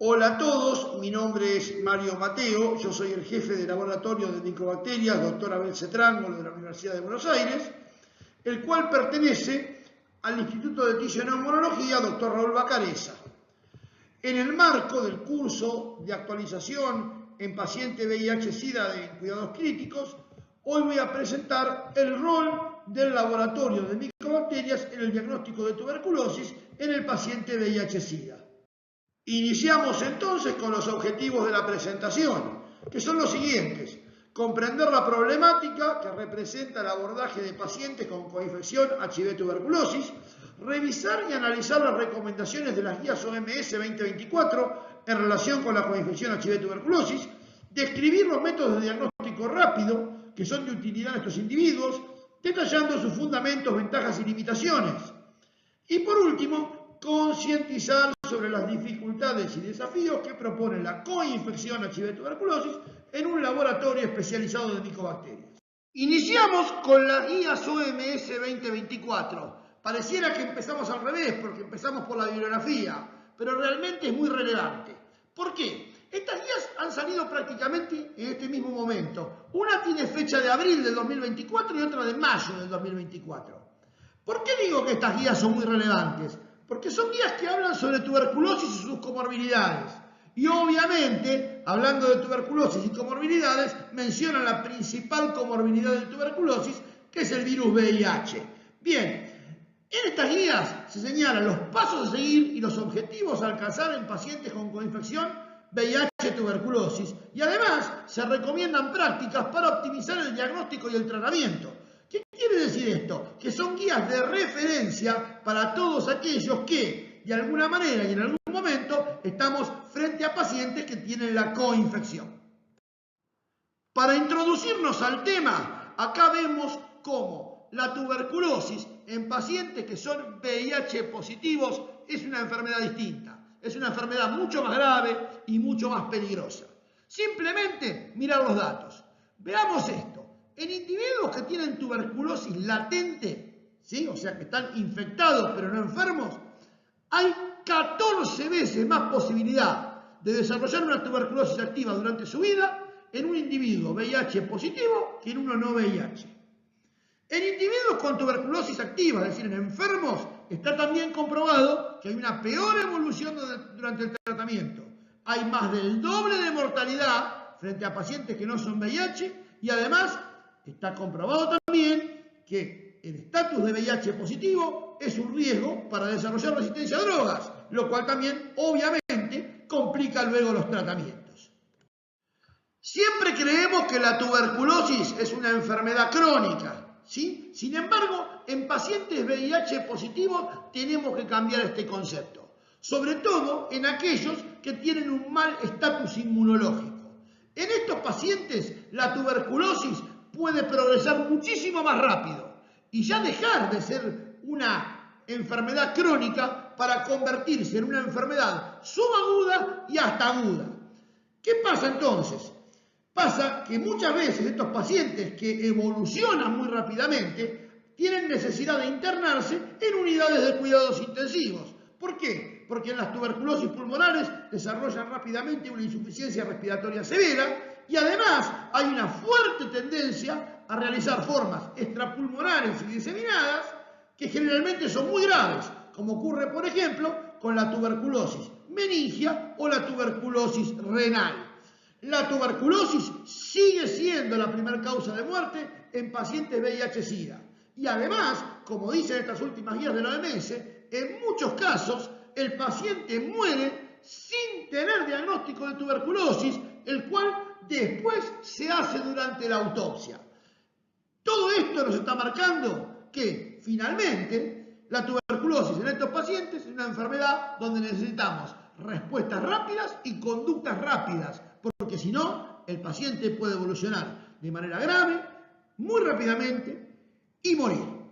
Hola a todos, mi nombre es Mario Mateo, yo soy el jefe de laboratorio de micobacterias, doctor Abel Cetrango, de la Universidad de Buenos Aires, el cual pertenece al Instituto de Tisioneumonología, doctor Raúl Bacareza. En el marco del curso de actualización en paciente VIH-Sida de cuidados críticos, hoy voy a presentar el rol del laboratorio de micobacterias en el diagnóstico de tuberculosis en el paciente VIH-Sida. Iniciamos entonces con los objetivos de la presentación, que son los siguientes: comprender la problemática que representa el abordaje de pacientes con coinfección HIV-tuberculosis, revisar y analizar las recomendaciones de las guías OMS 2024 en relación con la coinfección HIV-tuberculosis, describir los métodos de diagnóstico rápido que son de utilidad en estos individuos, detallando sus fundamentos, ventajas y limitaciones. Y por último, concientizar sobre las dificultades y desafíos que propone la coinfección HIV-tuberculosis en un laboratorio especializado de micobacterias. Iniciamos con las guías OMS 2024. Pareciera que empezamos al revés, porque empezamos por la bibliografía, pero realmente es muy relevante. ¿Por qué? Estas guías han salido prácticamente en este mismo momento. Una tiene fecha de abril del 2024 y otra de mayo del 2024. ¿Por qué digo que estas guías son muy relevantes? Porque son guías que hablan sobre tuberculosis y sus comorbilidades. Y obviamente, hablando de tuberculosis y comorbilidades, mencionan la principal comorbilidad de tuberculosis, que es el virus VIH. Bien, en estas guías se señalan los pasos a seguir y los objetivos a alcanzar en pacientes con coinfección VIH-tuberculosis. Y además, se recomiendan prácticas para optimizar el diagnóstico y el tratamiento. ¿Qué quiere decir esto? Que son guías de referencia para todos aquellos que, de alguna manera y en algún momento, estamos frente a pacientes que tienen la coinfección. Para introducirnos al tema, acá vemos cómo la tuberculosis en pacientes que son VIH positivos es una enfermedad distinta. Es una enfermedad mucho más grave y mucho más peligrosa. Simplemente mirar los datos. Veamos esto. En individuos que tienen tuberculosis latente, ¿sí? O sea que están infectados pero no enfermos, hay 14 veces más posibilidad de desarrollar una tuberculosis activa durante su vida en un individuo VIH positivo que en uno no VIH. En individuos con tuberculosis activa, es decir, en enfermos, está también comprobado que hay una peor evolución durante el tratamiento. Hay más del doble de mortalidad frente a pacientes que no son VIH y además está comprobado también que el estatus de VIH positivo es un riesgo para desarrollar resistencia a drogas, lo cual también, obviamente, complica luego los tratamientos. Siempre creemos que la tuberculosis es una enfermedad crónica, ¿sí? Sin embargo, en pacientes VIH positivos tenemos que cambiar este concepto, sobre todo en aquellos que tienen un mal estatus inmunológico. En estos pacientes, la tuberculosis puede progresar muchísimo más rápido y ya dejar de ser una enfermedad crónica para convertirse en una enfermedad subaguda y hasta aguda. ¿Qué pasa entonces? Pasa que muchas veces estos pacientes que evolucionan muy rápidamente tienen necesidad de internarse en unidades de cuidados intensivos. ¿Por qué? Porque en las tuberculosis pulmonares desarrollan rápidamente una insuficiencia respiratoria severa y además hay una fuerte tendencia a realizar formas extrapulmonares y diseminadas que generalmente son muy graves, como ocurre, por ejemplo, con la tuberculosis meningia o la tuberculosis renal. La tuberculosis sigue siendo la primera causa de muerte en pacientes VIH-Sida. Y además, como dicen estas últimas guías de la OMS, en muchos casos el paciente muere sin tener diagnóstico de tuberculosis, el cual después se hace durante la autopsia. Todo esto nos está marcando que finalmente la tuberculosis en estos pacientes es una enfermedad donde necesitamos respuestas rápidas y conductas rápidas, porque si no, el paciente puede evolucionar de manera grave, muy rápidamente y morir.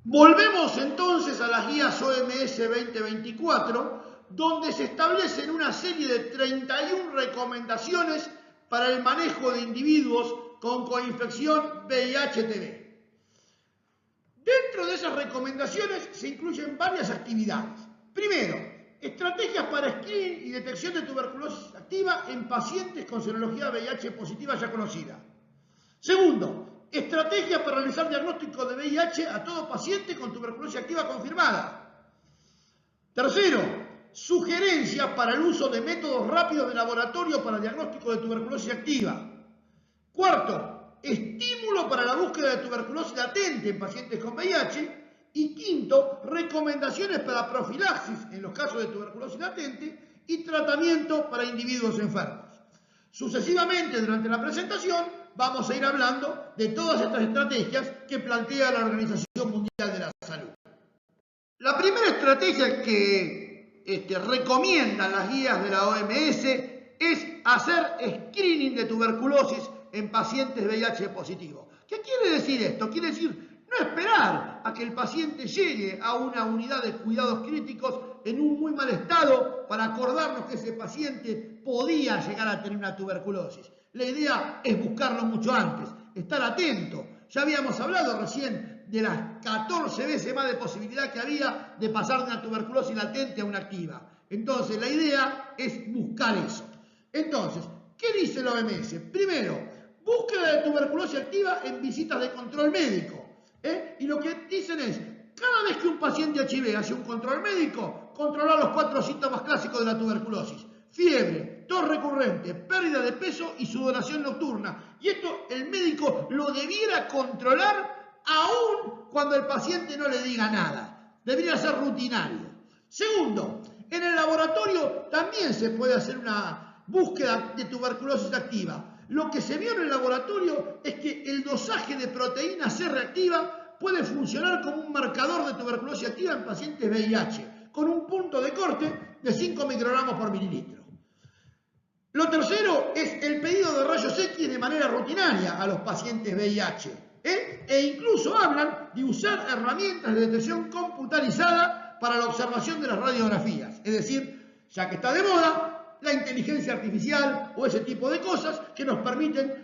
Volvemos entonces a las guías OMS 2024, donde se establecen una serie de 31 recomendaciones para el manejo de individuos con coinfección VIH-TB. Dentro de esas recomendaciones se incluyen varias actividades. Primero, estrategias Estrategias para screening y detección de tuberculosis activa en pacientes con serología VIH positiva ya conocida. Segundo, estrategias para realizar diagnóstico de VIH a todo paciente con tuberculosis activa confirmada. Tercero, sugerencias para el uso de métodos rápidos de laboratorio para diagnóstico de tuberculosis activa. Cuarto, estímulo para la búsqueda de tuberculosis latente en pacientes con VIH. Y quinto, recomendaciones para profilaxis en los casos de tuberculosis latente y tratamiento para individuos enfermos. Sucesivamente, durante la presentación, vamos a ir hablando de todas estas estrategias que plantea la Organización Mundial de la Salud. La primera estrategia que recomiendan las guías de la OMS es hacer screening de tuberculosis en pacientes VIH positivos. ¿Qué quiere decir esto? Quiere decir no esperar a que el paciente llegue a una unidad de cuidados críticos en un muy mal estado para acordarnos que ese paciente podía llegar a tener una tuberculosis. La idea es buscarlo mucho antes, estar atento. Ya habíamos hablado recién de las 14 veces más de posibilidad que había de pasar de una tuberculosis latente a una activa. Entonces, la idea es buscar eso. Entonces, ¿qué dice la OMS? Primero, búsqueda de tuberculosis activa en visitas de control médico. Y lo que dicen es, cada vez que un paciente HIV hace un control médico, controlar los 4 síntomas clásicos de la tuberculosis. Fiebre, tos recurrente, pérdida de peso y sudoración nocturna. Y esto el médico lo debiera controlar aún cuando el paciente no le diga nada. Debería ser rutinario. Segundo, en el laboratorio también se puede hacer una búsqueda de tuberculosis activa. Lo que se vio en el laboratorio es que el dosaje de proteína C reactiva puede funcionar como un marcador de tuberculosis activa en pacientes VIH, con un punto de corte de 5 microgramos por mililitro. Lo tercero es el pedido de rayos X de manera rutinaria a los pacientes VIH. E incluso hablan de usar herramientas de detección computarizada para la observación de las radiografías. Es decir, ya que está de moda, la inteligencia artificial o ese tipo de cosas que nos permiten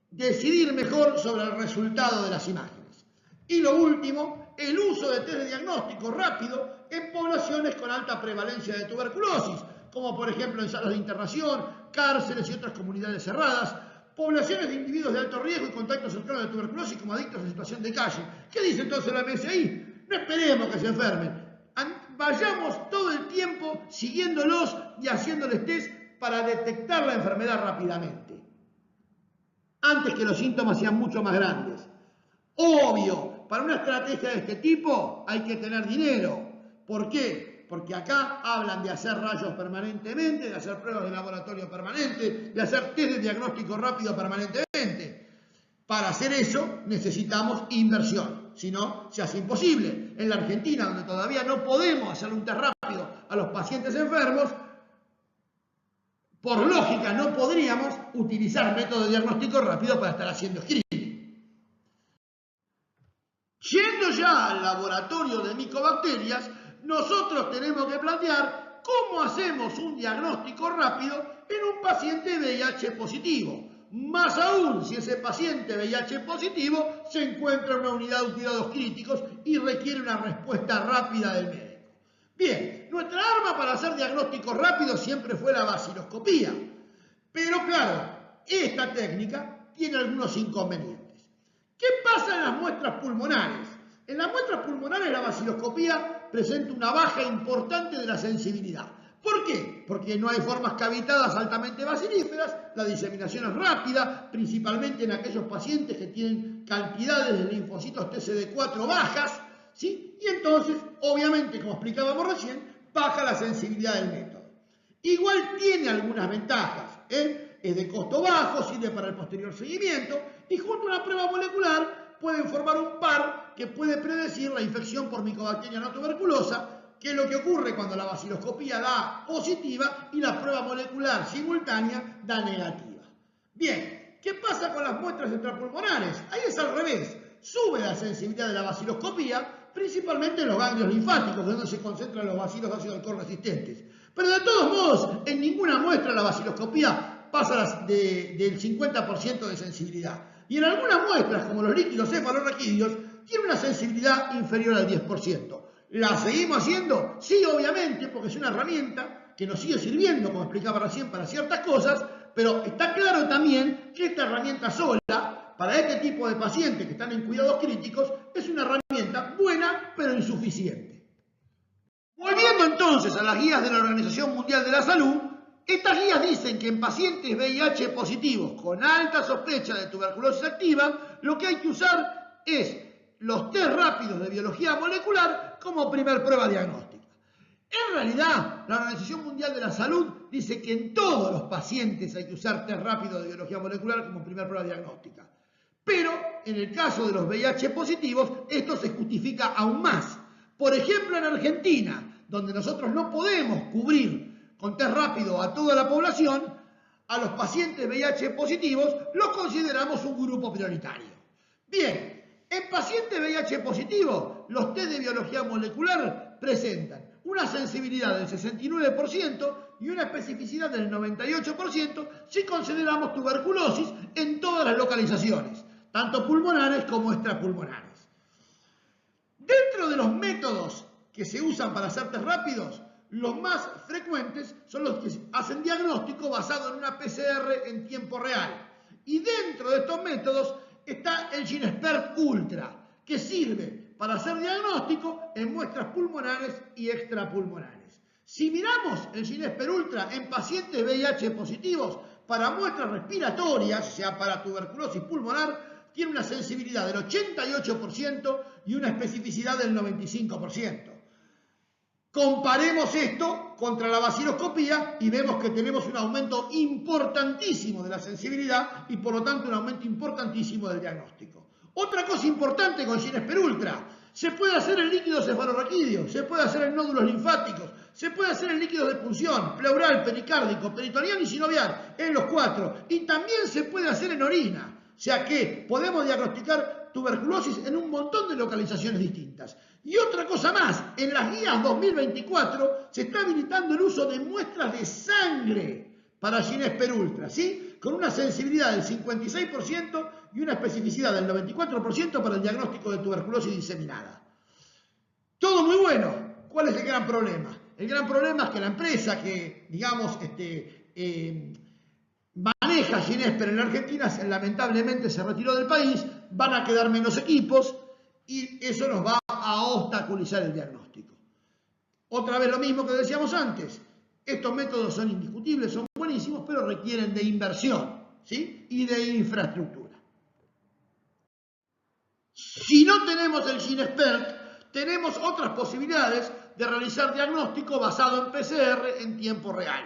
decidir mejor sobre el resultado de las imágenes. Y lo último, el uso de test de diagnóstico rápido en poblaciones con alta prevalencia de tuberculosis, como por ejemplo en salas de internación, cárceles y otras comunidades cerradas, poblaciones de individuos de alto riesgo y contacto cercano de tuberculosis como adictos en situación de calle. ¿Qué dice entonces la MSI? No esperemos que se enfermen. Vayamos todo el tiempo siguiéndolos y haciéndoles test para detectar la enfermedad rápidamente, antes que los síntomas sean mucho más grandes. Obvio, para una estrategia de este tipo hay que tener dinero. ¿Por qué? Porque acá hablan de hacer rayos permanentemente, de hacer pruebas de laboratorio permanente, de hacer test de diagnóstico rápido permanentemente. Para hacer eso necesitamos inversión, si no se hace imposible. En la Argentina, donde todavía no podemos hacer un test rápido a los pacientes enfermos, por lógica no podríamos utilizar métodos de diagnóstico rápido para estar haciendo screening. Yendo ya al laboratorio de micobacterias, nosotros tenemos que plantear cómo hacemos un diagnóstico rápido en un paciente VIH positivo. Más aún si ese paciente VIH positivo se encuentra en una unidad de cuidados críticos y requiere una respuesta rápida del médico. Bien, nuestra arma para hacer diagnósticos rápidos siempre fue la vaciloscopía. Pero claro, esta técnica tiene algunos inconvenientes. ¿Qué pasa en las muestras pulmonares? En las muestras pulmonares la vaciloscopía presenta una baja importante de la sensibilidad. ¿Por qué? Porque no hay formas cavitadas altamente bacilíferas, la diseminación es rápida, principalmente en aquellos pacientes que tienen cantidades de linfocitos TCD4 bajas, ¿sí? Y entonces, obviamente, como explicábamos recién, baja la sensibilidad del método. Igual tiene algunas ventajas, es de costo bajo, sirve para el posterior seguimiento y junto a una prueba molecular pueden formar un par que puede predecir la infección por Mycobacteria no tuberculosa, que es lo que ocurre cuando la vaciloscopía da positiva y la prueba molecular simultánea da negativa. Bien, ¿qué pasa con las muestras extrapulmonares? Ahí es al revés, sube la sensibilidad de la vaciloscopía, principalmente en los ganglios linfáticos, donde se concentran los bacilos ácido alcohol resistentes. Pero de todos modos, en ninguna muestra la vaciloscopía pasa del 50% de sensibilidad. Y en algunas muestras, como los líquidos cefalorraquídeos, tiene una sensibilidad inferior al 10%. ¿La seguimos haciendo? Sí, obviamente, porque es una herramienta que nos sigue sirviendo, como explicaba recién, para ciertas cosas, pero está claro también que esta herramienta sola, para este tipo de pacientes que están en cuidados críticos, es una herramienta buena, pero insuficiente. Volviendo entonces a las guías de la Organización Mundial de la Salud, estas guías dicen que en pacientes VIH positivos con alta sospecha de tuberculosis activa, lo que hay que usar es los test rápidos de biología molecular como primer prueba diagnóstica. En realidad, la Organización Mundial de la Salud dice que en todos los pacientes hay que usar test rápidos de biología molecular como primer prueba diagnóstica. Pero en el caso de los VIH positivos, esto se justifica aún más. Por ejemplo, en Argentina, donde nosotros no podemos cubrir con test rápido a toda la población, a los pacientes VIH positivos los consideramos un grupo prioritario. Bien, en pacientes VIH positivos, los test de biología molecular presentan una sensibilidad del 69% y una especificidad del 98% si consideramos tuberculosis en todas las localizaciones, tanto pulmonares como extrapulmonares. Dentro de los métodos que se usan para hacer test rápidos, los más frecuentes son los que hacen diagnóstico basado en una PCR en tiempo real. Y dentro de estos métodos está el GeneXpert Ultra, que sirve para hacer diagnóstico en muestras pulmonares y extrapulmonares. Si miramos el GeneXpert Ultra en pacientes VIH positivos para muestras respiratorias, o sea, para tuberculosis pulmonar, tiene una sensibilidad del 88% y una especificidad del 95%. Comparemos esto contra la vaciloscopía y vemos que tenemos un aumento importantísimo de la sensibilidad y por lo tanto un aumento importantísimo del diagnóstico. Otra cosa importante con GeneXpert Ultra, se puede hacer en líquidos cefalorraquídeos, se puede hacer en nódulos linfáticos, se puede hacer en líquidos de punción, pleural, pericárdico, peritoneal y sinovial, en los 4, y también se puede hacer en orina. O sea que podemos diagnosticar tuberculosis en un montón de localizaciones distintas. Y otra cosa más, en las guías 2024 se está habilitando el uso de muestras de sangre para GeneXpert Ultra, ¿sí? Con una sensibilidad del 56% y una especificidad del 94% para el diagnóstico de tuberculosis diseminada. Todo muy bueno. ¿Cuál es el gran problema? El gran problema es que la empresa que, digamos, maneja GeneXpert en la Argentina, lamentablemente se retiró del país, van a quedar menos equipos y eso nos va a obstaculizar el diagnóstico. Otra vez lo mismo que decíamos antes, estos métodos son indiscutibles, son buenísimos, pero requieren de inversión, ¿sí? Y de infraestructura. Si no tenemos el GeneXpert, tenemos otras posibilidades de realizar diagnóstico basado en PCR en tiempo real.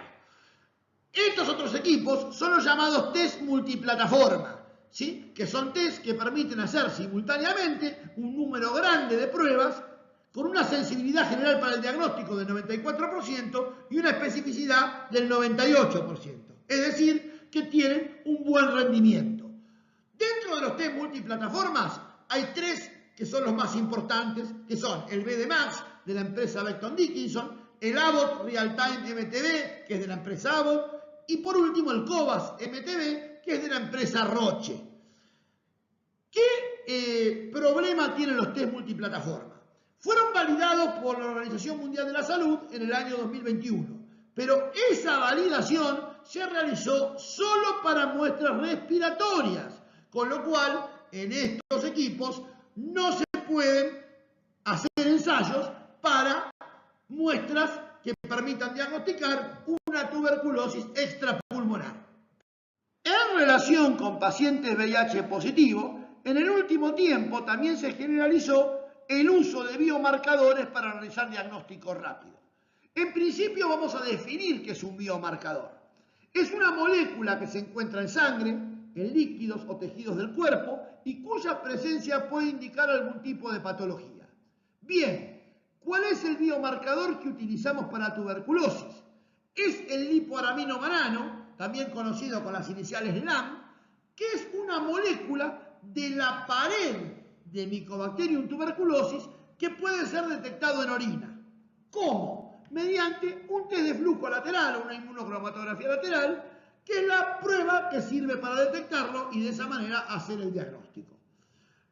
Estos otros equipos son los llamados test multiplataforma, ¿sí? Que son test que permiten hacer simultáneamente un número grande de pruebas con una sensibilidad general para el diagnóstico del 94% y una especificidad del 98%. Es decir, que tienen un buen rendimiento. Dentro de los test multiplataformas hay 3 que son los más importantes, que son el BD-Max de la empresa Becton Dickinson, el Abbott Real Time MTB, que es de la empresa Abbott, y por último el Cobas MTB, que es de la empresa Roche. ¿Qué problema tienen los test multiplataforma? Fueron validados por la Organización Mundial de la Salud en el año 2021, pero esa validación se realizó solo para muestras respiratorias, con lo cual en estos equipos no se pueden hacer ensayos para muestras que permitan diagnosticar una tuberculosis extrapulmonar. En relación con pacientes VIH positivos, en el último tiempo también se generalizó el uso de biomarcadores para realizar diagnósticos rápidos. En principio vamos a definir qué es un biomarcador. Es una molécula que se encuentra en sangre, en líquidos o tejidos del cuerpo y cuya presencia puede indicar algún tipo de patología. Bien, ¿cuál es el biomarcador que utilizamos para tuberculosis? Es el lipoaraminomanano, también conocido con las iniciales LAM, que es una molécula de la pared de Mycobacterium tuberculosis que puede ser detectado en orina. ¿Cómo? Mediante un test de flujo lateral o una inmunocromatografía lateral, que es la prueba que sirve para detectarlo y de esa manera hacer el diagnóstico.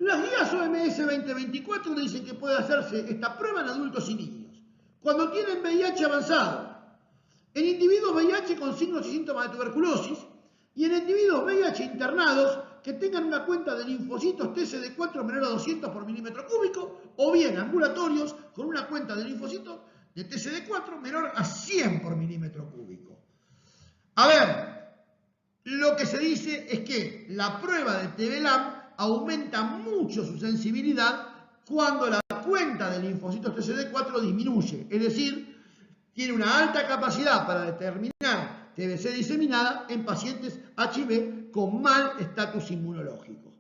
Las guías OMS 2024 dicen que puede hacerse esta prueba en adultos y niños, cuando tienen VIH avanzado, en individuos VIH con signos y síntomas de tuberculosis y en individuos VIH internados que tengan una cuenta de linfocitos TCD4 menor a 200 por milímetro cúbico o bien ambulatorios con una cuenta de linfocitos de TCD4 menor a 100 por milímetro cúbico. A ver, lo que se dice es que la prueba de TB-LAM aumenta mucho su sensibilidad cuando la cuenta de linfocitos TCD4 disminuye, es decir, tiene una alta capacidad para determinar TBC diseminada en pacientes HIV con mal estatus inmunológico.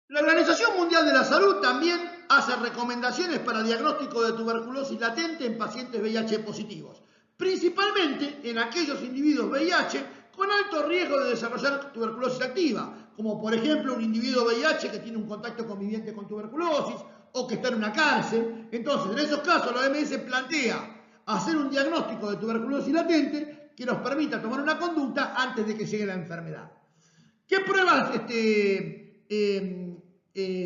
La Organización Mundial de la Salud también hace recomendaciones para diagnóstico de tuberculosis latente en pacientes VIH positivos, principalmente en aquellos individuos VIH con alto riesgo de desarrollar tuberculosis activa, como por ejemplo un individuo VIH que tiene un contacto conviviente con tuberculosis o que está en una cárcel. Entonces, en esos casos, la OMS plantea hacer un diagnóstico de tuberculosis latente que nos permita tomar una conducta antes de que llegue la enfermedad. ¿Qué pruebas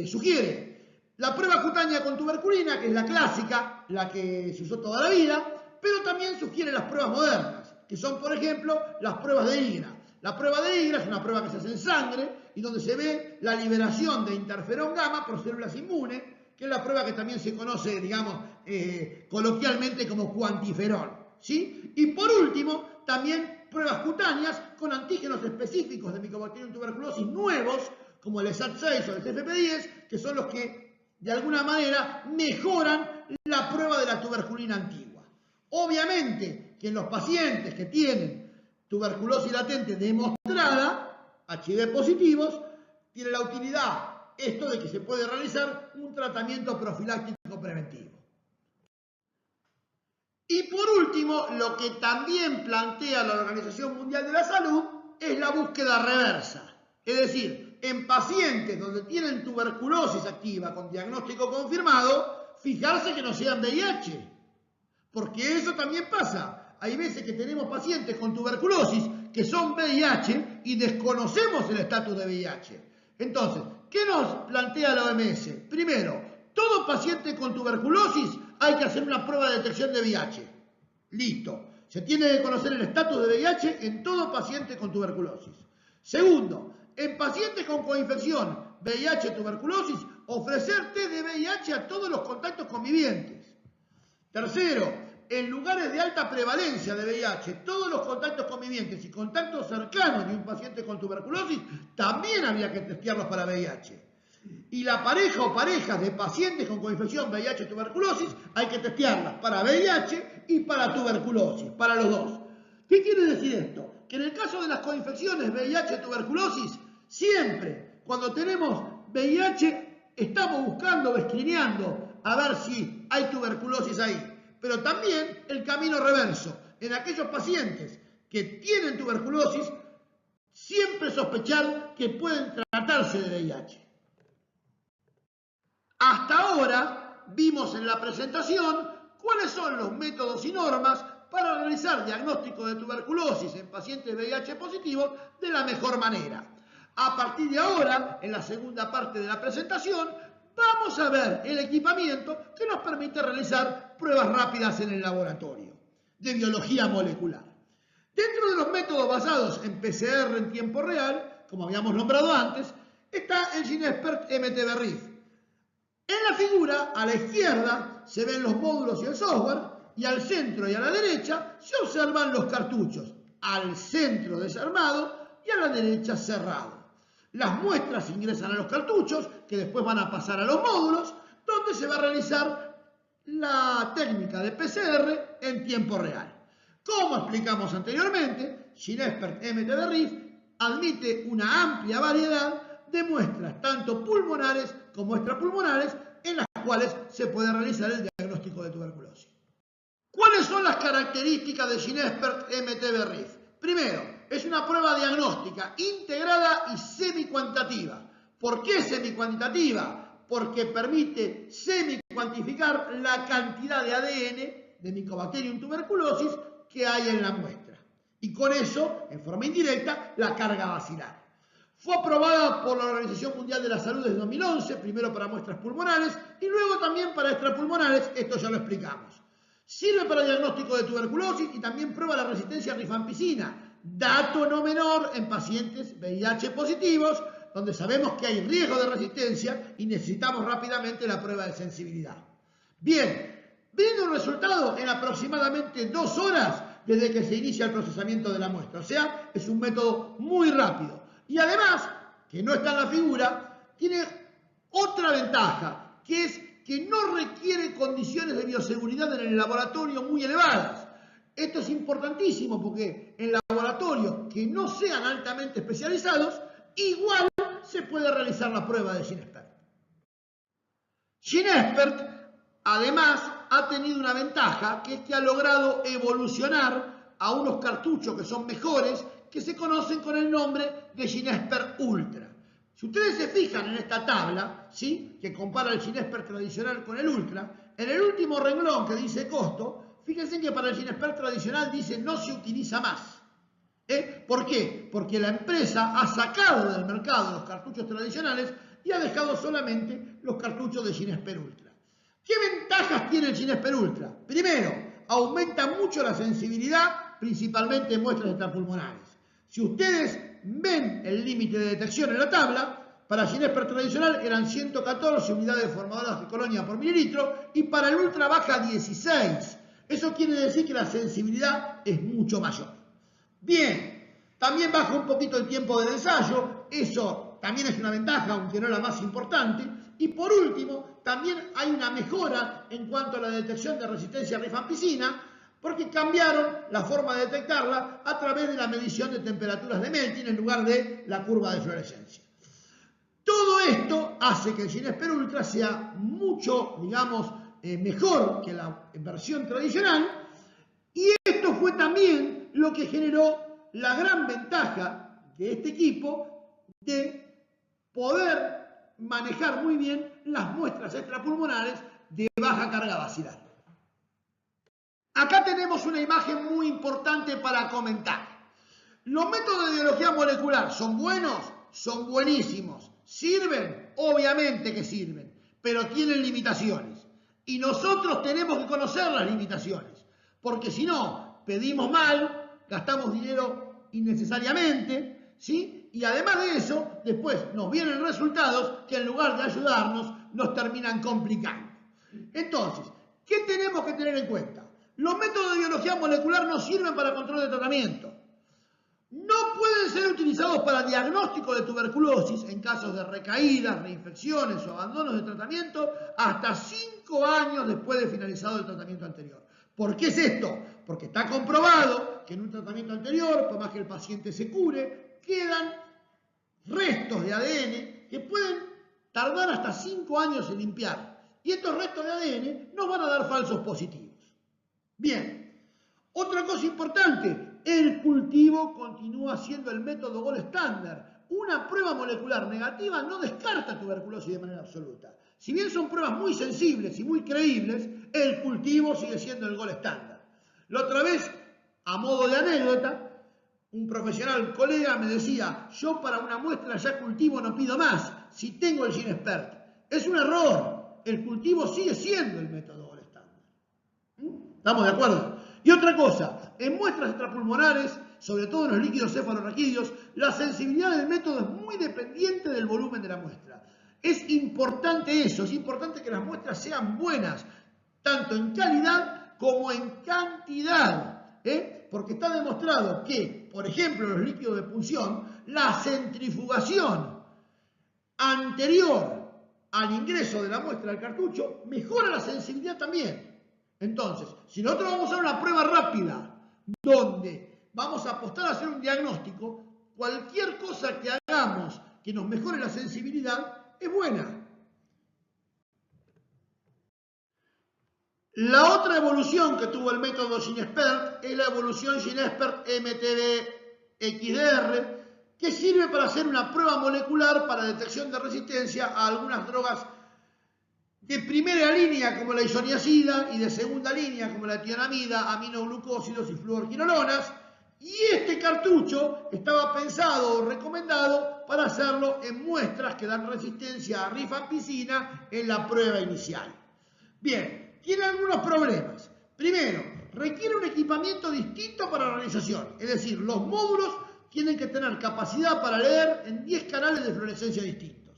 sugiere? La prueba cutánea con tuberculina, que es la clásica, la que se usó toda la vida, pero también sugiere las pruebas modernas, que son, por ejemplo, las pruebas de IGRA. La prueba de IGRA es una prueba que se hace en sangre y donde se ve la liberación de interferón gamma por células inmunes, que es la prueba que también se conoce, digamos, coloquialmente como cuantiferol, ¿sí? Y por último, también pruebas cutáneas con antígenos específicos de Mycobacterium tuberculosis nuevos, como el SAT6 o el CFP10, que son los que, de alguna manera, mejoran la prueba de la tuberculina antigua. Obviamente que en los pacientes que tienen tuberculosis latente demostrada, HIV positivos, tiene la utilidad esto de que se puede realizar un tratamiento profiláctico preventivo. Y por último, lo que también plantea la Organización Mundial de la Salud es la búsqueda reversa. Es decir, en pacientes donde tienen tuberculosis activa con diagnóstico confirmado, fijarse que no sean VIH. Porque eso también pasa. Hay veces que tenemos pacientes con tuberculosis que son VIH y desconocemos el estatus de VIH. Entonces, ¿qué nos plantea la OMS? Primero, todo paciente con tuberculosis hay que hacer una prueba de detección de VIH. Listo. Se tiene que conocer el estatus de VIH en todo paciente con tuberculosis. Segundo, en pacientes con coinfección VIH-tuberculosis, ofrecer test de VIH a todos los contactos convivientes. Tercero, en lugares de alta prevalencia de VIH, todos los contactos convivientes y contactos cercanos de un paciente con tuberculosis también había que testearlos para VIH. Y la pareja o parejas de pacientes con coinfección VIH-tuberculosis hay que testearlas para VIH y para tuberculosis, para los dos. ¿Qué quiere decir esto? Que en el caso de las coinfecciones VIH-tuberculosis, siempre cuando tenemos VIH estamos buscando o escrineando a ver si hay tuberculosis ahí. Pero también el camino reverso. En aquellos pacientes que tienen tuberculosis, siempre sospechar que pueden tratarse de VIH. Hasta ahora vimos en la presentación cuáles son los métodos y normas para realizar diagnóstico de tuberculosis en pacientes VIH positivos de la mejor manera. A partir de ahora, en la segunda parte de la presentación, vamos a ver el equipamiento que nos permite realizar pruebas rápidas en el laboratorio de biología molecular. Dentro de los métodos basados en PCR en tiempo real, como habíamos nombrado antes, está el GeneXpert MTBRIF. En la figura, a la izquierda, se ven los módulos y el software, y al centro y a la derecha se observan los cartuchos, al centro desarmado y a la derecha cerrado. Las muestras ingresan a los cartuchos, que después van a pasar a los módulos, donde se va a realizar la técnica de PCR en tiempo real. Como explicamos anteriormente, GeneXpert MTBRIF admite una amplia variedad de muestras, tanto pulmonares como extrapulmonares, en las cuales se puede realizar el diagnóstico de tuberculosis. ¿Cuáles son las características de GeneXpert MTBRIF? Primero, es una prueba diagnóstica integrada y semicuantitativa. ¿Por qué semicuantitativa? Porque permite semicuantificar la cantidad de ADN de Mycobacterium tuberculosis que hay en la muestra. Y con eso, en forma indirecta, la carga bacilar. Fue aprobada por la Organización Mundial de la Salud desde 2011, primero para muestras pulmonares y luego también para extrapulmonares, esto ya lo explicamos. Sirve para diagnóstico de tuberculosis y también prueba la resistencia a rifampicina, dato no menor en pacientes VIH positivos, donde sabemos que hay riesgo de resistencia y necesitamos rápidamente la prueba de sensibilidad. Bien, brinda un resultado en aproximadamente 2 horas desde que se inicia el procesamiento de la muestra, o sea, es un método muy rápido. Y además, que no está en la figura, tiene otra ventaja, que es que no requiere condiciones de bioseguridad en el laboratorio muy elevadas. Esto es importantísimo porque en laboratorios que no sean altamente especializados, igual se puede realizar la prueba de GeneXpert. GeneXpert, además, ha tenido una ventaja, que es que ha logrado evolucionar a unos cartuchos que son mejores, que se conocen con el nombre de GeneXpert Ultra. Si ustedes se fijan en esta tabla, ¿sí?, que compara el GeneXpert tradicional con el Ultra, en el último renglón que dice costo, fíjense que para el GeneXpert tradicional dice no se utiliza más. ¿Por qué? Porque la empresa ha sacado del mercado los cartuchos tradicionales y ha dejado solamente los cartuchos de GeneXpert Ultra. ¿Qué ventajas tiene el GeneXpert Ultra? Primero, aumenta mucho la sensibilidad, principalmente en muestras extrapulmonares. Si ustedes ven el límite de detección en la tabla, para GeneXpert tradicional eran 114 unidades formadoras de colonia por mililitro y para el Ultra baja 16. Eso quiere decir que la sensibilidad es mucho mayor. Bien, también baja un poquito el tiempo del ensayo, eso también es una ventaja, aunque no la más importante. Y por último, también hay una mejora en cuanto a la detección de resistencia a rifampicina, porque cambiaron la forma de detectarla a través de la medición de temperaturas de melting en lugar de la curva de fluorescencia. Todo esto hace que el GeneXpert Ultra sea mucho, digamos, mejor que la versión tradicional, y esto fue también lo que generó la gran ventaja de este equipo de poder manejar muy bien las muestras extrapulmonares de baja carga bacilar. Acá tenemos una imagen muy importante para comentar. ¿Los métodos de biología molecular son buenos? Son buenísimos. ¿Sirven? Obviamente que sirven, pero tienen limitaciones. Y nosotros tenemos que conocer las limitaciones, porque si no, pedimos mal, gastamos dinero innecesariamente, ¿sí? Y además de eso, después nos vienen resultados que en lugar de ayudarnos, nos terminan complicando. Entonces, ¿qué tenemos que tener en cuenta? Los métodos de biología molecular no sirven para control de tratamiento. No pueden ser utilizados para diagnóstico de tuberculosis en casos de recaídas, reinfecciones o abandonos de tratamiento hasta 5 años después de finalizado el tratamiento anterior. ¿Por qué es esto? Porque está comprobado que en un tratamiento anterior, por más que el paciente se cure, quedan restos de ADN que pueden tardar hasta 5 años en limpiar. Y estos restos de ADN nos van a dar falsos positivos. Bien, otra cosa importante, el cultivo continúa siendo el método gold estándar. Una prueba molecular negativa no descarta tuberculosis de manera absoluta. Si bien son pruebas muy sensibles y muy creíbles, el cultivo sigue siendo el gold estándar. La otra vez, a modo de anécdota, un profesional colega me decía, yo para una muestra ya cultivo no pido más, si tengo el GeneXpert. Es un error, el cultivo sigue siendo el método gold estándar. ¿Estamos de acuerdo? Y otra cosa, en muestras extrapulmonares, sobre todo en los líquidos cefalorraquídeos, la sensibilidad del método es muy dependiente del volumen de la muestra. Es importante eso, es importante que las muestras sean buenas, tanto en calidad como en cantidad, porque está demostrado que, por ejemplo, en los líquidos de punción, la centrifugación anterior al ingreso de la muestra al cartucho mejora la sensibilidad también. Entonces, si nosotros vamos a hacer una prueba rápida donde vamos a apostar a hacer un diagnóstico, cualquier cosa que hagamos que nos mejore la sensibilidad es buena. La otra evolución que tuvo el método GeneXpert es la evolución GeneXpert MTB-XDR, que sirve para hacer una prueba molecular para detección de resistencia a algunas drogas de primera línea como la isoniazida y de segunda línea como la tionamida, aminoglucósidos y fluorquinolonas, Y este cartucho estaba pensado o recomendado para hacerlo en muestras que dan resistencia a rifampicina en la prueba inicial. Bien, tiene algunos problemas. Primero, requiere un equipamiento distinto para la realización, es decir, los módulos tienen que tener capacidad para leer en 10 canales de fluorescencia distintos.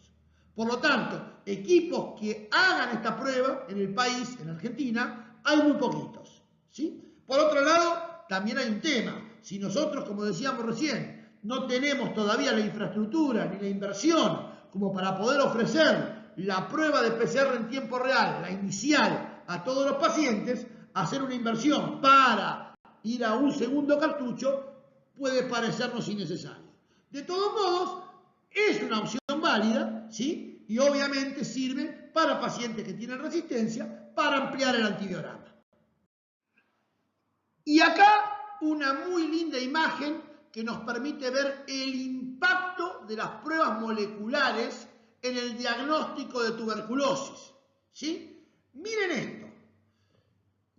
Por lo tanto, equipos que hagan esta prueba en el país, en Argentina, hay muy poquitos, ¿sí? Por otro lado, también hay un tema. Si nosotros, como decíamos recién, no tenemos todavía la infraestructura ni la inversión como para poder ofrecer la prueba de PCR en tiempo real, la inicial, a todos los pacientes, hacer una inversión para ir a un segundo cartucho puede parecernos innecesario. De todos modos, es una opción válida, ¿sí? Y obviamente sirve para pacientes que tienen resistencia para ampliar el antibiograma. Y acá una muy linda imagen que nos permite ver el impacto de las pruebas moleculares en el diagnóstico de tuberculosis, ¿sí? Miren esto.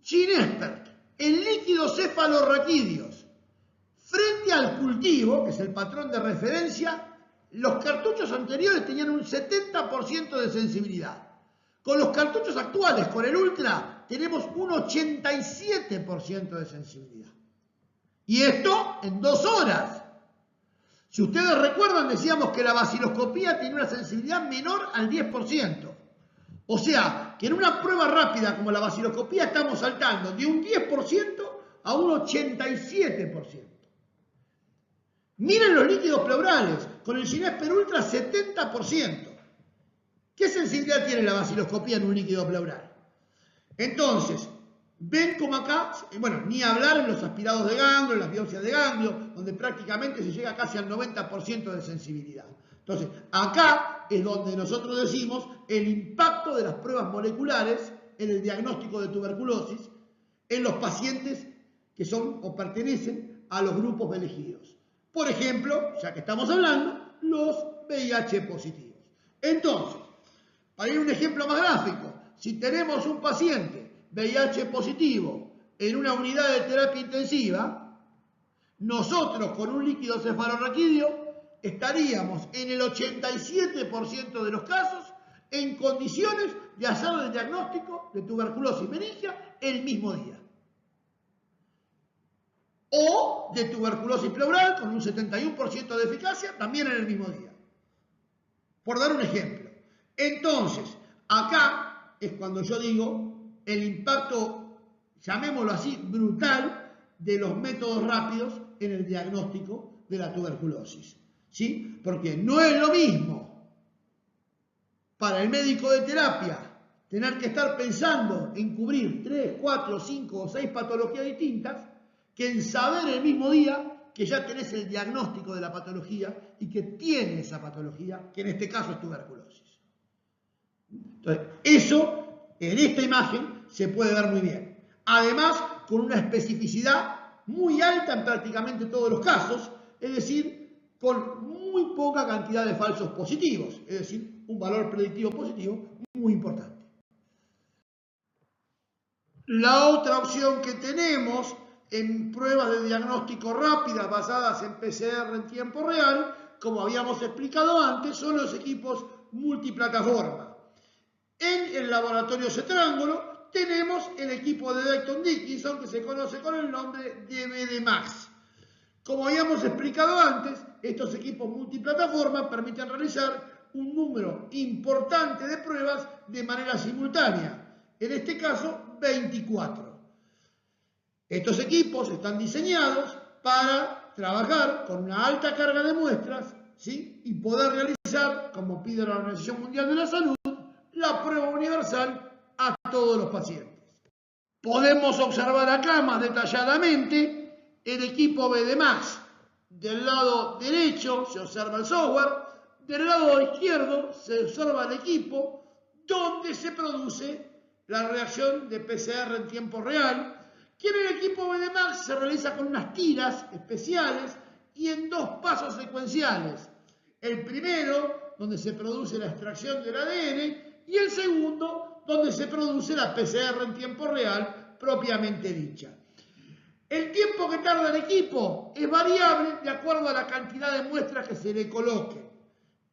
Ginexpert, en líquidos cefalorraquídeos, frente al cultivo, que es el patrón de referencia, los cartuchos anteriores tenían un 70% de sensibilidad. Con los cartuchos actuales, con el Ultra, tenemos un 87% de sensibilidad. Y esto en 2 horas. Si ustedes recuerdan, decíamos que la baciloscopía tiene una sensibilidad menor al 10%. O sea, que en una prueba rápida como la baciloscopía estamos saltando de un 10% a un 87%. Miren los líquidos pleurales, con el Ginexpert Ultra 70%. ¿Qué sensibilidad tiene la baciloscopía en un líquido pleural? Entonces, ven como acá, bueno, ni hablar en los aspirados de ganglio, en las biopsias de ganglio, donde prácticamente se llega casi al 90% de sensibilidad. Entonces, acá es donde nosotros decimos el impacto de las pruebas moleculares en el diagnóstico de tuberculosis en los pacientes que son o pertenecen a los grupos elegidos. Por ejemplo, ya que estamos hablando, los VIH positivos. Entonces, para ir a un ejemplo más gráfico, si tenemos un paciente VIH positivo en una unidad de terapia intensiva, nosotros con un líquido cefalorraquídeo estaríamos en el 87% de los casos en condiciones de hacer el diagnóstico de tuberculosis meningia el mismo día. O de tuberculosis pleural con un 71% de eficacia también en el mismo día. Por dar un ejemplo. Entonces, acá es cuando yo digo el impacto, llamémoslo así, brutal de los métodos rápidos en el diagnóstico de la tuberculosis. ¿Sí? Porque no es lo mismo para el médico de terapia tener que estar pensando en cubrir 3, 4, 5 o 6 patologías distintas que en saber el mismo día que ya tenés el diagnóstico de la patología y que tiene esa patología, que en este caso es tuberculosis. Entonces, eso en esta imagen se puede ver muy bien. Además, con una especificidad muy alta en prácticamente todos los casos, es decir, con muy poca cantidad de falsos positivos, es decir, un valor predictivo positivo muy importante. La otra opción que tenemos en pruebas de diagnóstico rápidas basadas en PCR en tiempo real, como habíamos explicado antes, son los equipos multiplataforma. En el laboratorio Cetrángulo tenemos el equipo de Becton Dickinson que se conoce con el nombre de BD-Max. Como habíamos explicado antes, estos equipos multiplataforma permiten realizar un número importante de pruebas de manera simultánea, en este caso 24. Estos equipos están diseñados para trabajar con una alta carga de muestras, ¿sí? Y poder realizar, como pide la Organización Mundial de la Salud, la prueba universal a todos los pacientes. Podemos observar acá más detalladamente el equipo BD-Max. Del lado derecho se observa el software, del lado izquierdo se observa el equipo donde se produce la reacción de PCR en tiempo real, que en el equipo BD-Max se realiza con unas tiras especiales y en 2 pasos secuenciales. El primero, donde se produce la extracción del ADN, y el segundo, donde se produce la PCR en tiempo real propiamente dicha. El tiempo que tarda el equipo es variable de acuerdo a la cantidad de muestras que se le coloque.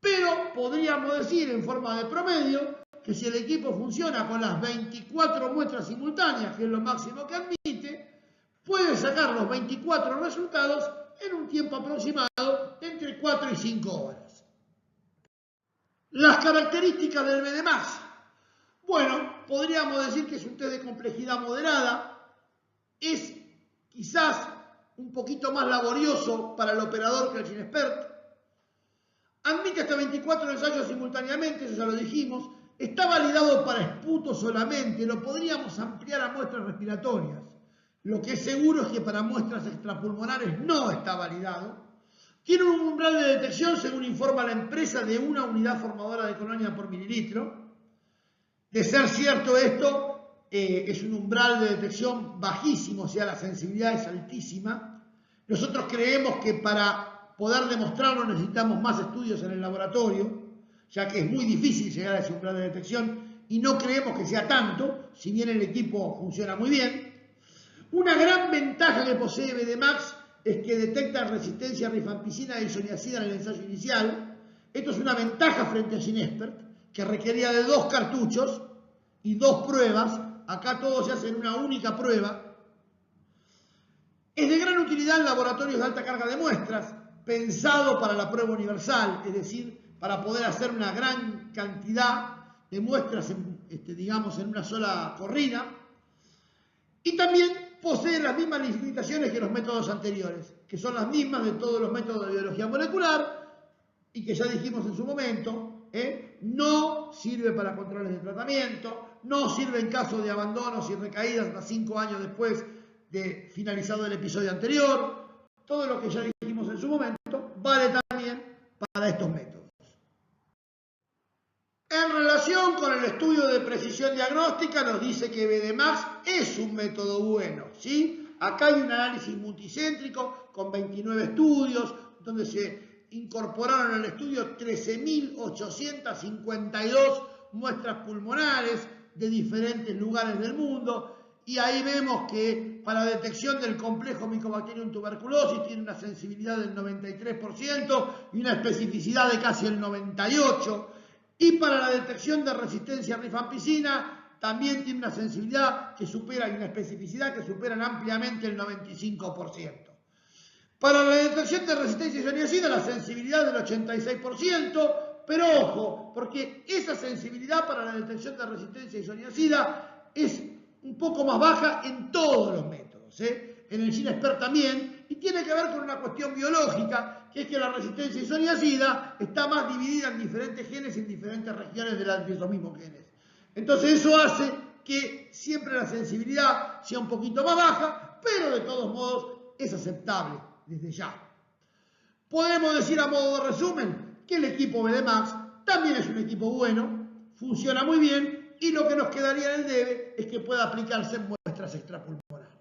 Pero podríamos decir en forma de promedio que si el equipo funciona con las 24 muestras simultáneas, que es lo máximo que admite, puede sacar los 24 resultados en un tiempo aproximado de entre 4 y 5 horas. Las características del BD+. Bueno, podríamos decir que es un test de complejidad moderada, es quizás un poquito más laborioso para el operador que el GeneXpert. Admite hasta 24 ensayos simultáneamente, eso ya lo dijimos. Está validado para esputo solamente, lo podríamos ampliar a muestras respiratorias. Lo que es seguro es que para muestras extrapulmonares no está validado. Tiene un umbral de detección, según informa la empresa, de 1 unidad formadora de colonia por mililitro. De ser cierto esto, es un umbral de detección bajísimo, o sea, la sensibilidad es altísima. Nosotros creemos que para poder demostrarlo necesitamos más estudios en el laboratorio, ya que es muy difícil llegar a ese umbral de detección y no creemos que sea tanto, si bien el equipo funciona muy bien. Una gran ventaja que posee BD+ es que detecta resistencia a rifampicina e isoniazida en el ensayo inicial. Esto es una ventaja frente a GeneXpert, que requería de 2 cartuchos y 2 pruebas. Acá todo se hace en una única prueba. Es de gran utilidad en laboratorios de alta carga de muestras, pensado para la prueba universal, es decir, para poder hacer una gran cantidad de muestras, digamos, en una sola corrida. Y también posee las mismas limitaciones que los métodos anteriores, que son las mismas de todos los métodos de biología molecular y que ya dijimos en su momento, no sirve para controles de tratamiento, no sirve en caso de abandonos y recaídas hasta 5 años después de finalizado el episodio anterior. Todo lo que ya dijimos en su momento vale también para estos métodos. En relación con el estudio de precisión diagnóstica, nos dice que BD+ es un método bueno, ¿sí? Acá hay un análisis multicéntrico con 29 estudios, donde se incorporaron al estudio 13.852 muestras pulmonares de diferentes lugares del mundo, y ahí vemos que para detección del complejo Mycobacterium tuberculosis tiene una sensibilidad del 93% y una especificidad de casi el 98%. Y para la detección de resistencia a rifampicina también tiene una sensibilidad que supera y una especificidad que superan ampliamente el 95%. Para la detección de resistencia a isoniazida la sensibilidad del 86%, pero ojo, porque esa sensibilidad para la detección de resistencia a isoniazida es un poco más baja en todos los métodos, en el GeneXpert también, y tiene que ver con una cuestión biológica, que es que la resistencia a isoniazida está más dividida en diferentes genes y en diferentes regiones de esos mismos genes. Entonces eso hace que siempre la sensibilidad sea un poquito más baja, pero de todos modos es aceptable desde ya. Podemos decir a modo de resumen que el equipo BD+ también es un equipo bueno, funciona muy bien y lo que nos quedaría en el debe es que pueda aplicarse en muestras extrapulmonares.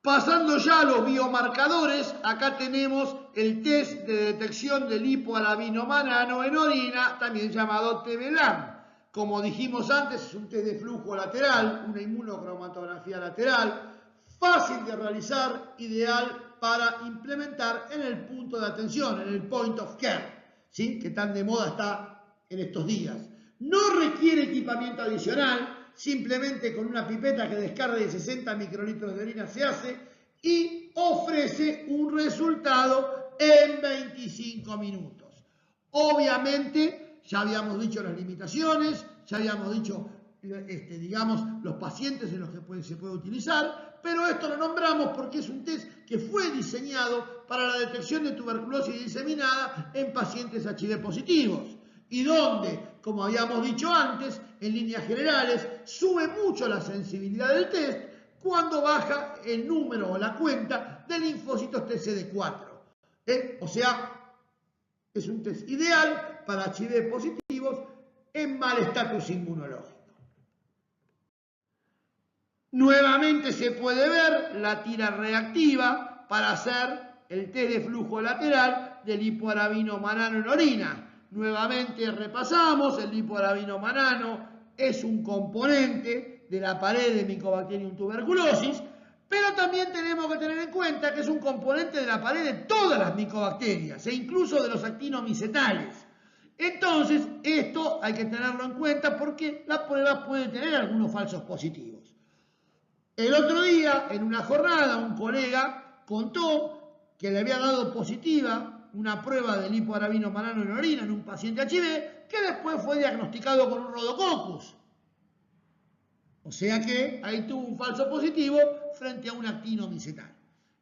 Pasando ya a los biomarcadores, acá tenemos el test de detección del lipoalabinomanano en orina, también llamado TB-LAM. Como dijimos antes, es un test de flujo lateral, una inmunocromatografía lateral, fácil de realizar, ideal para implementar en el punto de atención, en el point of care, ¿sí? Que tan de moda está en estos días. No requiere equipamiento adicional, simplemente con una pipeta que descargue de 60 microlitros de orina se hace y ofrece un resultado en 25 minutos. Obviamente, ya habíamos dicho las limitaciones, ya habíamos dicho, digamos, los pacientes en los que se puede utilizar, pero esto lo nombramos porque es un test que fue diseñado para la detección de tuberculosis diseminada en pacientes HIV positivos. Y donde, como habíamos dicho antes, en líneas generales, sube mucho la sensibilidad del test cuando baja el número o la cuenta de linfocitos TCD4. O sea, es un test ideal para HIV positivos en mal estatus inmunológico. Nuevamente se puede ver la tira reactiva para hacer el test de flujo lateral del lipoalabinomanano en orina. Nuevamente repasamos, el lipoalabinomanano es un componente de la pared de Mycobacterium tuberculosis, pero también también tenemos que tener en cuenta que es un componente de la pared de todas las micobacterias e incluso de los actinomicetales. Entonces, esto hay que tenerlo en cuenta porque la prueba puede tener algunos falsos positivos. El otro día, en una jornada, un colega contó que le había dado positiva una prueba de lipoarabino malano en orina en un paciente HIV que después fue diagnosticado con un Rhodococcus. O sea que ahí tuvo un falso positivo frente a un actinomicetal.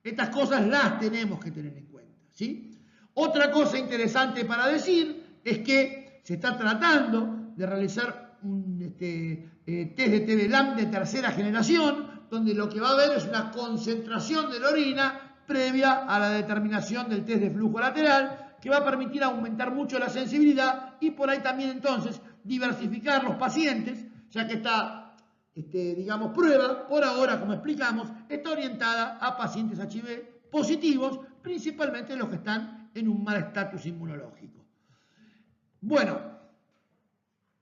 Estas cosas las tenemos que tener en cuenta, ¿sí? Otra cosa interesante para decir es que se está tratando de realizar un test de TB-LAM de tercera generación, donde lo que va a haber es una concentración de la orina previa a la determinación del test de flujo lateral, que va a permitir aumentar mucho la sensibilidad y por ahí también entonces diversificar los pacientes, ya que esta digamos, prueba, por ahora, como explicamos, está orientada a pacientes HIV positivos, principalmente los que están en un mal estatus inmunológico. Bueno,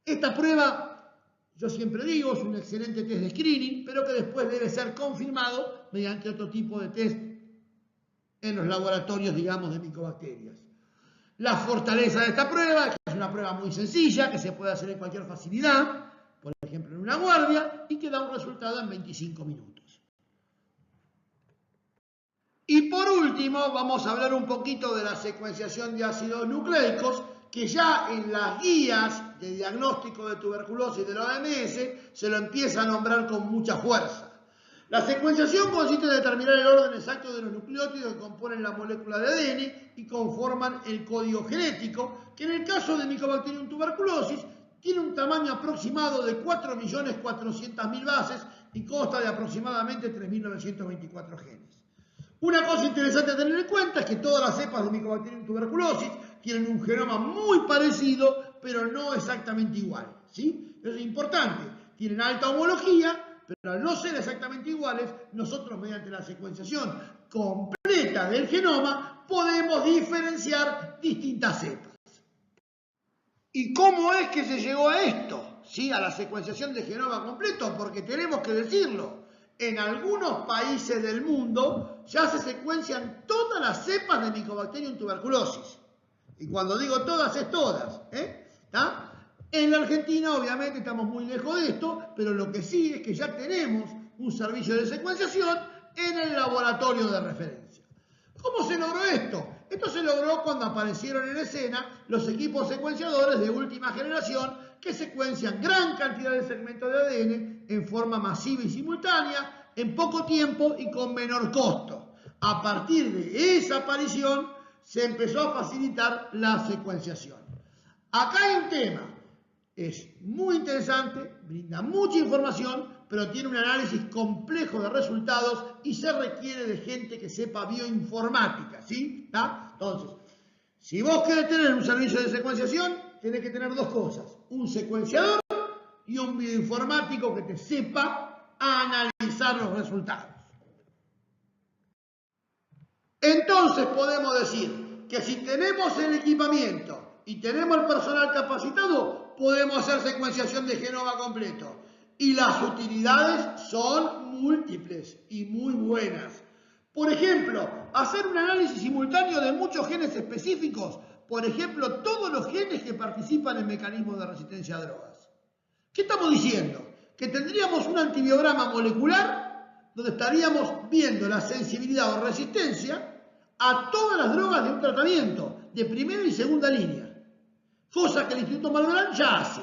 esta prueba, yo siempre digo, es un excelente test de screening, pero que después debe ser confirmado mediante otro tipo de test en los laboratorios, digamos, de micobacterias. La fortaleza de esta prueba es que es una prueba muy sencilla, que se puede hacer en cualquier facilidad, por ejemplo en una guardia, y que da un resultado en 25 minutos. Y por último vamos a hablar un poquito de la secuenciación de ácidos nucleicos, que ya en las guías de diagnóstico de tuberculosis de la OMS se lo empieza a nombrar con mucha fuerza. La secuenciación consiste en determinar el orden exacto de los nucleótidos que componen la molécula de ADN y conforman el código genético, que en el caso de Mycobacterium tuberculosis tiene un tamaño aproximado de 4.400.000 bases y consta de aproximadamente 3.924 genes. Una cosa interesante a tener en cuenta es que todas las cepas de Mycobacterium tuberculosis tienen un genoma muy parecido, pero no exactamente igual, ¿sí? Eso es importante. Tienen alta homología, pero al no ser exactamente iguales, nosotros mediante la secuenciación completa del genoma podemos diferenciar distintas cepas. ¿Y cómo es que se llegó a esto? ¿Sí? A la secuenciación de genoma completo, porque tenemos que decirlo. En algunos países del mundo ya se secuencian todas las cepas de Mycobacterium tuberculosis. Y cuando digo todas, es todas. ¿Está? En la Argentina, obviamente, estamos muy lejos de esto, pero lo que sí es que ya tenemos un servicio de secuenciación en el laboratorio de referencia. ¿Cómo se logró esto? Esto se logró cuando aparecieron en escena los equipos secuenciadores de última generación que secuencian gran cantidad de segmentos de ADN en forma masiva y simultánea, en poco tiempo y con menor costo. A partir de esa aparición se empezó a facilitar la secuenciación. Acá hay un tema, es muy interesante, brinda mucha información, pero tiene un análisis complejo de resultados y se requiere de gente que sepa bioinformática, ¿sí? ¿Está? Entonces, si vos querés tener un servicio de secuenciación, tenés que tener dos cosas, un secuenciador y un bioinformático que te sepa analizar los resultados. Entonces podemos decir que si tenemos el equipamiento y tenemos el personal capacitado, podemos hacer secuenciación de genoma completo. Y las utilidades son múltiples y muy buenas. Por ejemplo, hacer un análisis simultáneo de muchos genes específicos. Por ejemplo, todos los genes que participan en mecanismos de resistencia a drogas. ¿Qué estamos diciendo? Que tendríamos un antibiograma molecular donde estaríamos viendo la sensibilidad o resistencia a todas las drogas de un tratamiento de primera y segunda línea. Cosa que el Instituto Malbrán ya hace.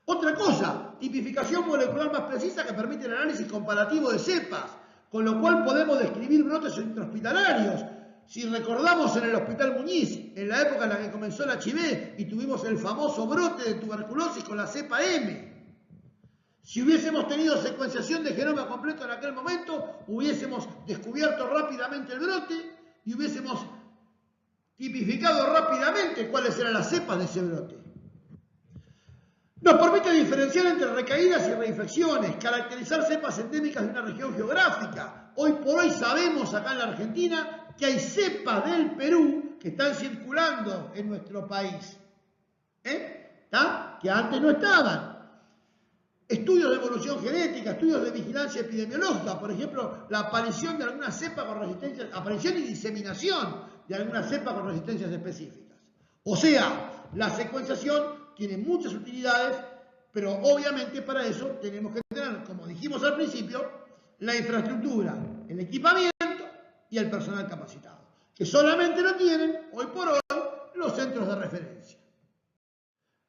Otra cosa, tipificación molecular más precisa que permite el análisis comparativo de cepas, con lo cual podemos describir brotes intrahospitalarios. Si recordamos en el Hospital Muñiz, en la época en la que comenzó el HIV y tuvimos el famoso brote de tuberculosis con la cepa M. Si hubiésemos tenido secuenciación de genoma completo en aquel momento, hubiésemos descubierto rápidamente el brote y hubiésemos tipificado rápidamente cuáles eran las cepas de ese brote. Nos permite diferenciar entre recaídas y reinfecciones, caracterizar cepas endémicas de una región geográfica. Hoy por hoy sabemos acá en la Argentina que hay cepas del Perú que están circulando en nuestro país, que antes no estaban. estudios de evolución genética, estudios de vigilancia epidemiológica, por ejemplo, la aparición de alguna cepa con resistencias, aparición y diseminación de alguna cepa con resistencias específicas. O sea, la secuenciación tiene muchas utilidades, pero obviamente para eso tenemos que tener, como dijimos al principio, la infraestructura, el equipamiento y el personal capacitado, que solamente lo tienen, hoy por hoy, los centros de referencia.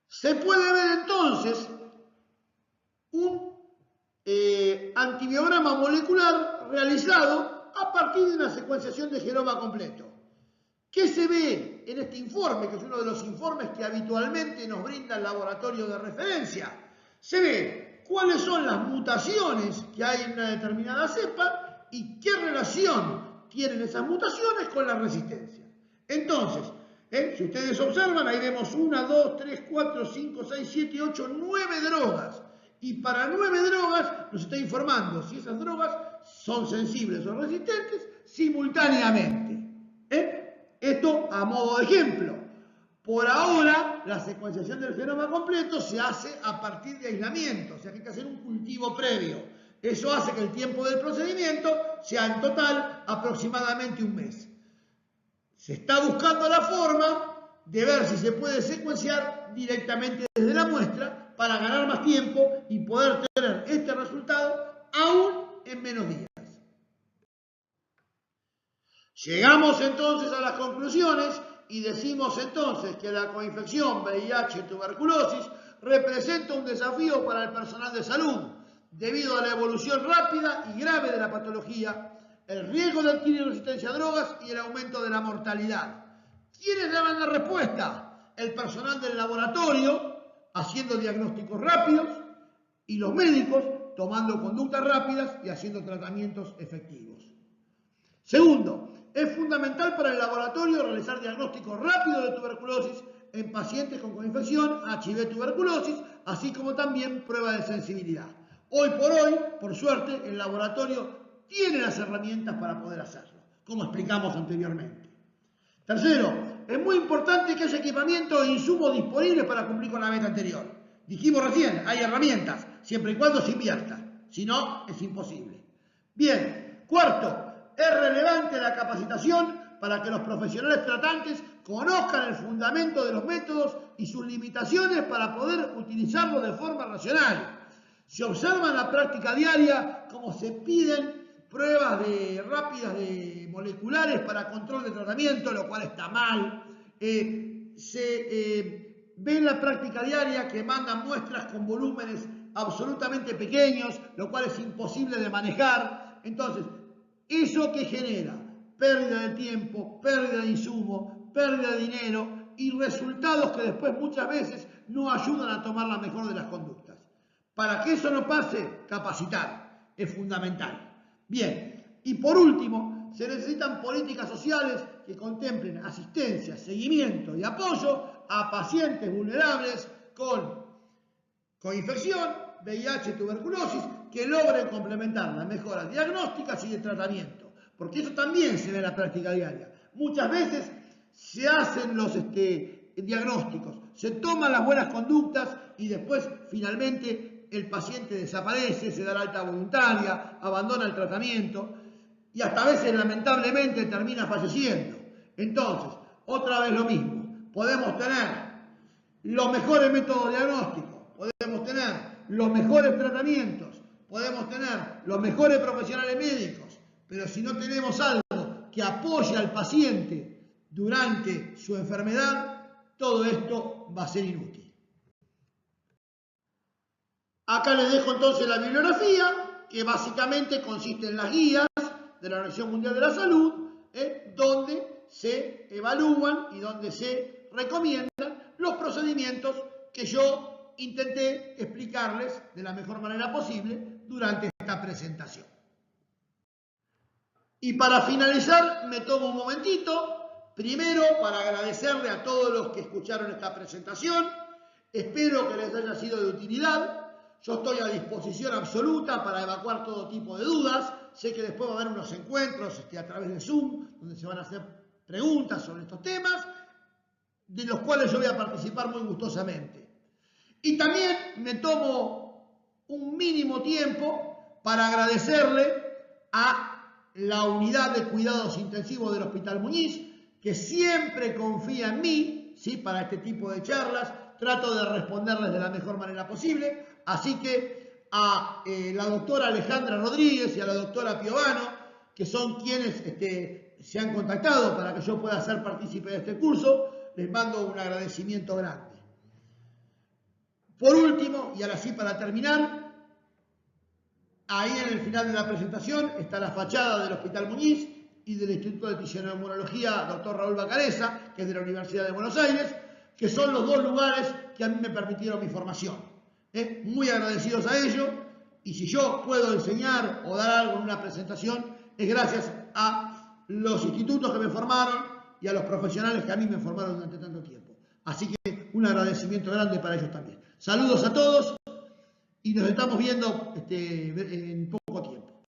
Se puede ver entonces un antibiograma molecular realizado a partir de una secuenciación de genoma completo. ¿Qué se ve en este informe, que es uno de los informes que habitualmente nos brinda el laboratorio de referencia? Se ve cuáles son las mutaciones que hay en una determinada cepa y qué relación tienen esas mutaciones con la resistencia. Entonces, si ustedes observan, ahí vemos 1, 2, 3, 4, 5, 6, 7, 8, 9 drogas. Y para 9 drogas nos está informando si esas drogas son sensibles o resistentes simultáneamente. Esto a modo de ejemplo. Por ahora, la secuenciación del genoma completo se hace a partir de aislamiento, o sea que hay que hacer un cultivo previo. Eso hace que el tiempo del procedimiento sea en total aproximadamente un mes. Se está buscando la forma de ver si se puede secuenciar directamente desde la muestra para ganar más tiempo y poder tener este resultado aún en menos días. Llegamos entonces a las conclusiones y decimos entonces que la coinfección VIH-tuberculosis representa un desafío para el personal de salud debido a la evolución rápida y grave de la patología, el riesgo de adquirir resistencia a drogas y el aumento de la mortalidad. ¿Quiénes daban la respuesta? El personal del laboratorio, haciendo diagnósticos rápidos, y los médicos, tomando conductas rápidas y haciendo tratamientos efectivos. Segundo, es fundamental para el laboratorio realizar diagnósticos rápidos de tuberculosis en pacientes con coinfección, HIV-tuberculosis, así como también prueba de sensibilidad. Hoy por hoy, por suerte, el laboratorio tiene las herramientas para poder hacerlo, como explicamos anteriormente. Tercero, es muy importante que haya equipamiento e insumos disponibles para cumplir con la meta anterior. Dijimos recién, hay herramientas, siempre y cuando se invierta, si no, es imposible. Bien, cuarto, es relevante la capacitación para que los profesionales tratantes conozcan el fundamento de los métodos y sus limitaciones para poder utilizarlos de forma racional. Se observa en la práctica diaria cómo se piden pruebas rápidas de moleculares para control de tratamiento, lo cual está mal. Se ve en la práctica diaria que mandan muestras con volúmenes absolutamente pequeños, lo cual es imposible de manejar. Entonces, ¿eso que genera? Pérdida de tiempo, pérdida de insumo, pérdida de dinero y resultados que después muchas veces no ayudan a tomar la mejor de las conductas. Para que eso no pase, capacitar es fundamental. Bien, y por último, se necesitan políticas sociales que contemplen asistencia, seguimiento y apoyo a pacientes vulnerables con infección, VIH, tuberculosis, que logren complementar las mejoras diagnósticas y de tratamiento. Porque eso también se ve en la práctica diaria. Muchas veces se hacen los diagnósticos, se toman las buenas conductas y después finalmente el paciente desaparece, se da la alta voluntaria, abandona el tratamiento y hasta a veces lamentablemente termina falleciendo. Entonces, otra vez lo mismo, podemos tener los mejores métodos diagnósticos, podemos tener los mejores tratamientos, podemos tener los mejores profesionales médicos, pero si no tenemos algo que apoye al paciente durante su enfermedad, todo esto va a ser inútil. Acá les dejo entonces la bibliografía, que básicamente consiste en las guías de la Organización Mundial de la Salud, donde se evalúan y donde se recomiendan los procedimientos que yo intenté explicarles de la mejor manera posible durante esta presentación. Y para finalizar, me tomo un momentito, primero para agradecerle a todos los que escucharon esta presentación. Espero que les haya sido de utilidad. Yo estoy a disposición absoluta para evacuar todo tipo de dudas. Sé que después va a haber unos encuentros a través de Zoom, donde se van a hacer preguntas sobre estos temas, de los cuales yo voy a participar muy gustosamente. Y también me tomo un mínimo tiempo para agradecerle a la unidad de cuidados intensivos del Hospital Muñiz, que siempre confía en mí, ¿sí?, para este tipo de charlas. Trato de responderles de la mejor manera posible. Así que a la doctora Alejandra Rodríguez y a la doctora Piovano, que son quienes se han contactado para que yo pueda ser partícipe de este curso, les mando un agradecimiento grande. Por último, y ahora sí para terminar, ahí en el final de la presentación está la fachada del Hospital Muñiz y del Instituto de Fisiopneumología Dr. Raúl Bacareza, que es de la Universidad de Buenos Aires, que son los dos lugares que a mí me permitieron mi formación. Muy agradecidos a ellos, y si yo puedo enseñar o dar algo en una presentación, es gracias a los institutos que me formaron y a los profesionales que a mí me formaron durante tanto tiempo. Así que un agradecimiento grande para ellos también. Saludos a todos y nos estamos viendo en poco tiempo.